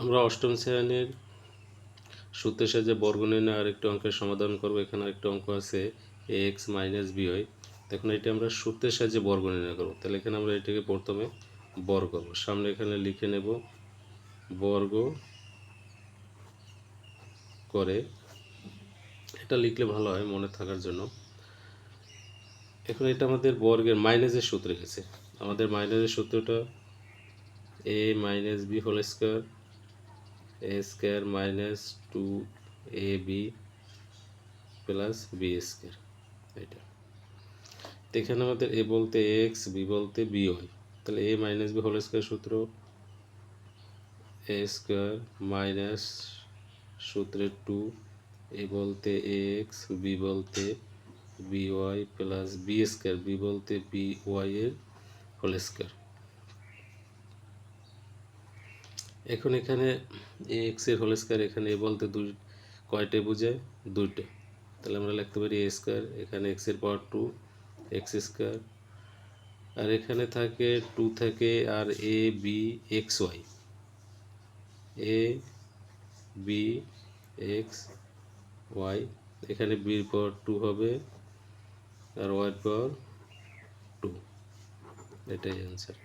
আমরা অষ্টম শ্রেণীর সূত্রের সাহায্যে বর্গ নির্ণয় আরেকটি অঙ্কের সমাধান করব। এখানে আরেকটি অঙ্ক আছে ax মাইনাস by। দেখুন এটা আমরা সূত্রের সাহায্যে বর্গ নির্ণয় করব। তাহলে এখানে আমরা এটাকে প্রথমে বর্গ করব। সামনে এখানে লিখে নেব বর্গ করে, এটা লিখলে ভালো হয় মনে থাকার জন্য। এখন এটা আমাদের বর্গের মাইনাসের সূত্রে গেছে। আমাদের মাইনাসের সূত্রটা a minus B whole square A square minus 2ab plus B square. এটা তো এখানে আমাদের এ বলতে এক্স, বি বলতে বি ওয়াই। তাহলে A minus B whole square সূত্র এ স্কোয়ার মাইনাস সূত্রে 2, এ বলতে এক্স, বি বলতে B Y plus B square, B বলতে বি ওয়াই এর হোল স্কোয়ার। এখন এখানে এ এক্স এর হোল স্কোয়ার, এখানে এ বলতে কয়টা বোঝায়? দুইটা। তাহলে আমরা লিখতে পারি এ স্কোয়ার, এখানে এক্স এর পাওয়ার 2 এক্স স্কোয়ার, আর এখানে থাকে 2 থাকে আর A B x Y, A B x Y, এখানে বির পাওয়ার 2 হবে আর ওয়াই পাওয়ার 2। এটাই অ্যান্সার।